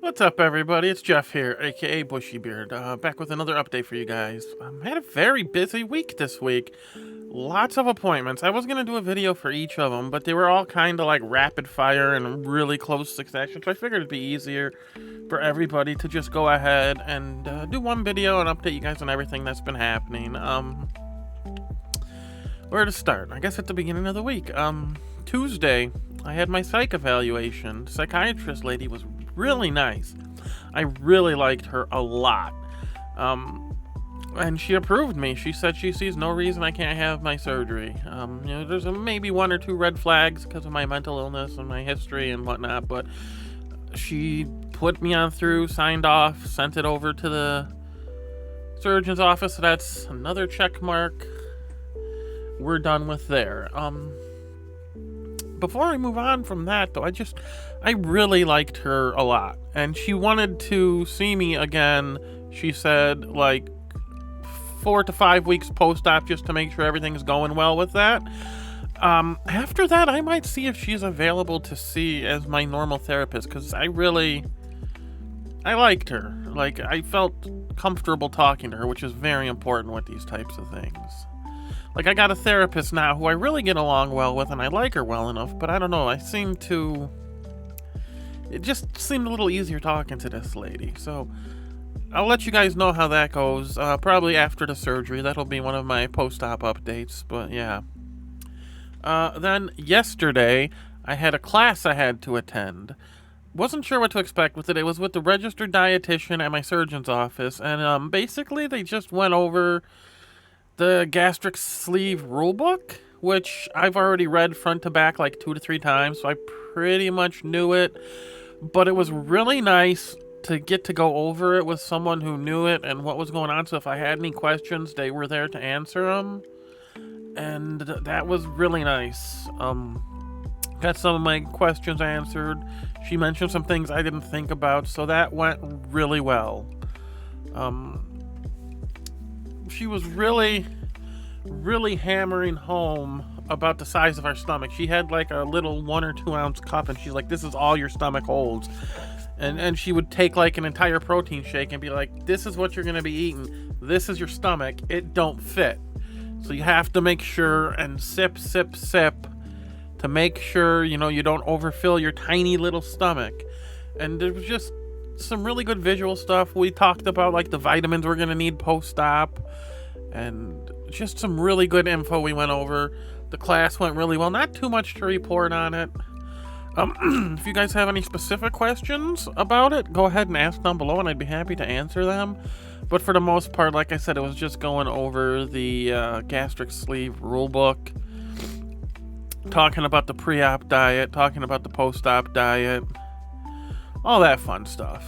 What's up, everybody? It's Jeff here, aka Bushybeard, back with another update for you guys. I had a very busy week this week. Lots of appointments. I was going to do a video for each of them, but they were all kind of like rapid fire and really close succession, so I figured it'd be easier for everybody to just go ahead and do one video and update you guys on everything that's been happening. Where to start? I guess at the beginning of the week. Tuesday, I had my psych evaluation. The psychiatrist lady was really nice. I really liked her a lot. And she approved me. She said she sees no reason I can't have my surgery. There's maybe one or two red flags because of my mental illness and my history and whatnot, but she put me on through, signed off, sent it over to the surgeon's office. So that's another check mark. We're done with there. Before I move on from that, though, I really liked her a lot. And she wanted to see me again, she said, like 4 to 5 weeks post-op, just to make sure everything's going well with that. After that, I might see if she's available to see as my normal therapist, because I liked her. Like, I felt comfortable talking to her, which is very important with these types of things. Like, I got a therapist now who I really get along well with, and I like her well enough, but I don't know, it just seemed a little easier talking to this lady. So, I'll let you guys know how that goes, probably after the surgery. That'll be one of my post-op updates, but yeah. Then, yesterday, I had a class I had to attend. Wasn't sure what to expect with it. It was with the registered dietitian at my surgeon's office, and basically they just went over the gastric sleeve rulebook, which I've already read front to back like 2 to 3 times, so I pretty much knew it. But it was really nice to get to go over it with someone who knew it and what was going on, so if I had any questions, they were there to answer them. And that was really nice. Got some of my questions answered. She mentioned some things I didn't think about, so that went really well. She was really hammering home about the size of our stomach. She had like a little 1 or 2 ounce cup, and she's like, this is all your stomach holds. And she would take like an entire protein shake and be like, this is what you're going to be eating. This is your stomach. It don't fit. So you have to make sure and sip to make sure, you don't overfill your tiny little stomach. And there was just some really good visual stuff. We talked about like the vitamins we're going to need post-op, and just some really good info we went over. The class went really well. Not too much to report on it. If you guys have any specific questions about it, go ahead and ask down below and I'd be happy to answer them. But for the most part, like I said, it was just going over the gastric sleeve rulebook, talking about the pre-op diet, talking about the post-op diet, all that fun stuff.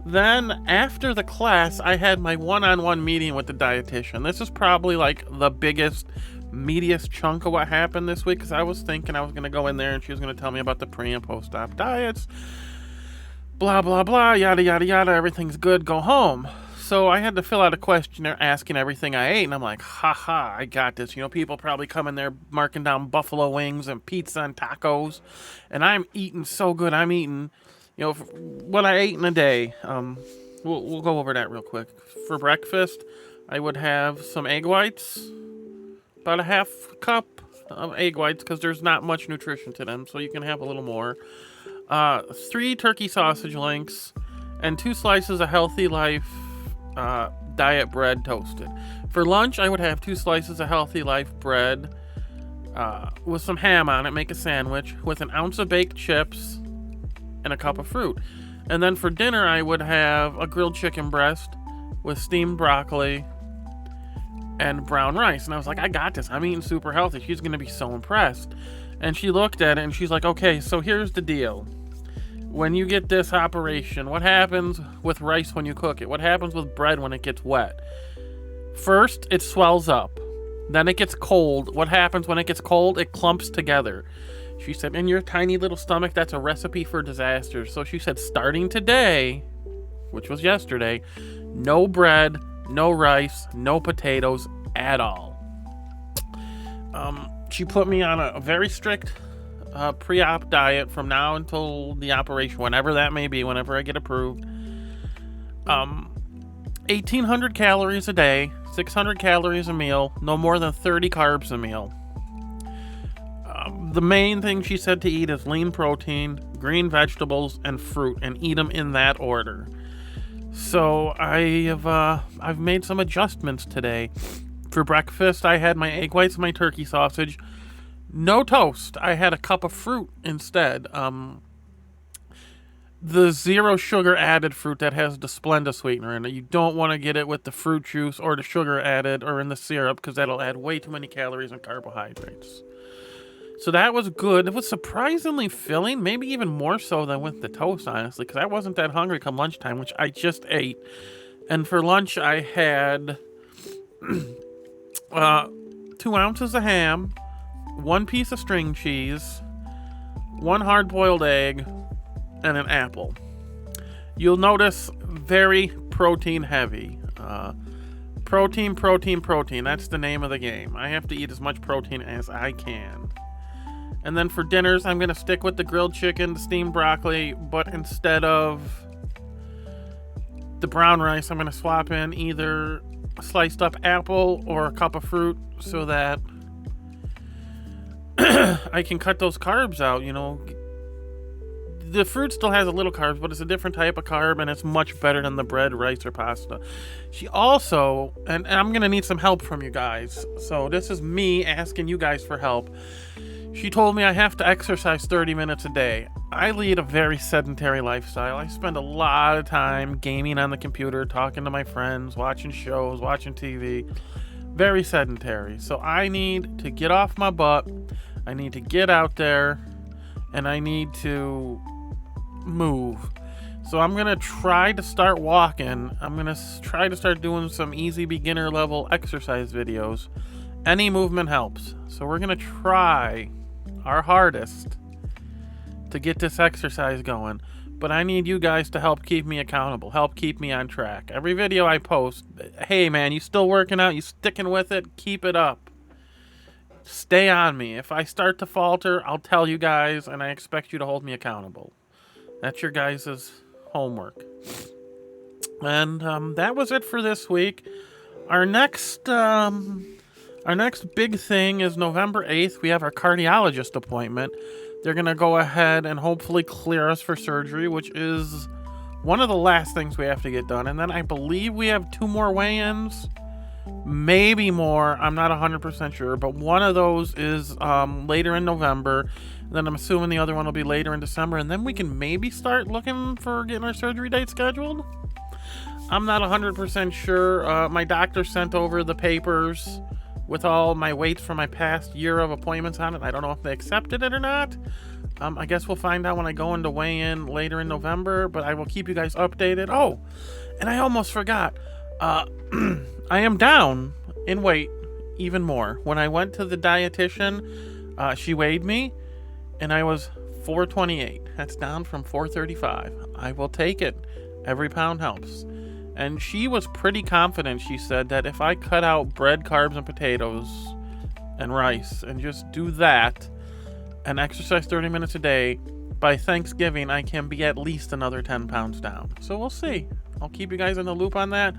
Then, after the class, I had my one-on-one meeting with the dietitian. This is probably like the biggest, meatiest chunk of what happened this week, because I was thinking I was going to go in there and she was going to tell me about the pre- and post-op diets, blah, blah, blah, yada, yada, yada, everything's good, go home. So I had to fill out a questionnaire asking everything I ate, and I'm like, haha, I got this. People probably come in there marking down buffalo wings and pizza and tacos, and I'm eating so good. I'm eating, what I ate in a day. We'll go over that real quick. For breakfast, I would have some egg whites, about a half cup of egg whites, because there's not much nutrition to them, so you can have a little more. 3 turkey sausage links, and 2 slices of Healthy Life diet bread toasted. For lunch, I would have 2 slices of Healthy Life bread with some ham on it, make a sandwich, with an ounce of baked chips and a cup of fruit. And then for dinner, I would have a grilled chicken breast with steamed broccoli and brown rice. And I was like, I got this. I'm eating super healthy. She's going to be so impressed. And she looked at it and she's like, okay, so here's the deal. When you get this operation, what happens with rice when you cook it? What happens with bread when it gets wet? First, it swells up. Then it gets cold. What happens when it gets cold? It clumps together. She said, in your tiny little stomach, that's a recipe for disaster. So she said, starting today, which was yesterday, no bread, no rice, no potatoes at all. She put me on a very strict pre-op diet from now until the operation, whenever that may be, whenever I get approved. 1,800 calories a day, 600 calories a meal, no more than 30 carbs a meal. The main thing she said to eat is lean protein, green vegetables, and fruit, and eat them in that order. So I've made some adjustments today. For breakfast, I had my egg whites and my turkey sausage. No toast. I had a cup of fruit instead. The zero sugar added fruit that has the Splenda sweetener in it. You don't want to get it with the fruit juice or the sugar added or in the syrup, because that'll add way too many calories and carbohydrates. So that was good. It was surprisingly filling, maybe even more so than with the toast, honestly, because I wasn't that hungry come lunchtime, which I just ate. And for lunch, I had 2 ounces of ham, 1 piece of string cheese, 1 hard-boiled egg, and an apple. You'll notice very protein heavy. Protein. That's the name of the game. I have to eat as much protein as I can. And then for dinners, I'm going to stick with the grilled chicken, the steamed broccoli, but instead of the brown rice, I'm going to swap in either a sliced up apple or a cup of fruit so that I can cut those carbs out, you know. The fruit still has a little carbs, but it's a different type of carb, and it's much better than the bread, rice, or pasta. She also, and I'm going to need some help from you guys, so this is me asking you guys for help. She told me I have to exercise 30 minutes a day. I lead a very sedentary lifestyle. I spend a lot of time gaming on the computer, talking to my friends, watching shows, watching TV. Very sedentary. So I need to get off my butt. I need to get out there, and I need to move. So I'm going to try to start walking. I'm going to try to start doing some easy beginner level exercise videos. Any movement helps. So we're going to try our hardest to get this exercise going. But I need you guys to help keep me accountable, help keep me on track. Every video I post, hey man, you still working out? You sticking with it? Keep it up. Stay on me. If I start to falter, I'll tell you guys, and I expect you to hold me accountable. That's your guys' homework. And that was it for this week. Our next big thing is November 8th. We have our cardiologist appointment. They're going to go ahead and hopefully clear us for surgery, which is one of the last things we have to get done. And then I believe we have 2 more weigh-ins, maybe more. I'm not 100% sure, but one of those is later in November. Then I'm assuming the other one will be later in December. And then we can maybe start looking for getting our surgery date scheduled. I'm not 100% sure. My doctor sent over the papers with all my weights from my past year of appointments on it. I don't know if they accepted it or not. I guess we'll find out when I go in to weigh in later in November, but I will keep you guys updated. Oh, and I almost forgot. I am down in weight even more. When I went to the dietitian, she weighed me, and I was 428. That's down from 435. I will take it. Every pound helps. And she was pretty confident, she said, that if I cut out bread, carbs, and potatoes and rice and just do that and exercise 30 minutes a day, by Thanksgiving I can be at least another 10 pounds down. So we'll see. I'll keep you guys in the loop on that.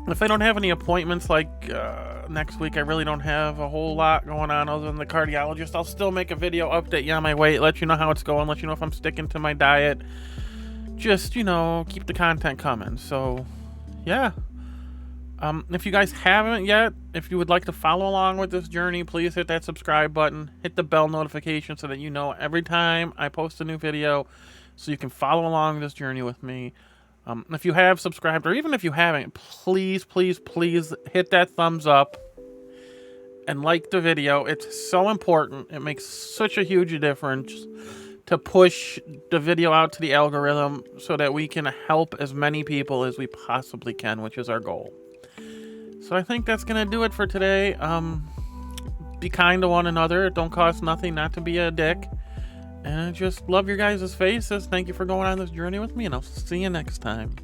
If I don't have any appointments like next week, I really don't have a whole lot going on other than the cardiologist. I'll still make a video, update you on my weight, let you know how it's going, let you know if I'm sticking to my diet. Just, you know, keep the content coming. So, yeah. If you guys haven't yet, if you would like to follow along with this journey, please hit that subscribe button. Hit the bell notification so that you know every time I post a new video, so you can follow along this journey with me. If you have subscribed, or even if you haven't, please hit that thumbs up and like the video. It's so important. It makes such a huge difference to push the video out to the algorithm so that we can help as many people as we possibly can, which is our goal. So I think that's going to do it for today. Be kind to one another. It don't cost nothing not to be a dick. And just love your guys' faces. Thank you for going on this journey with me, and I'll see you next time.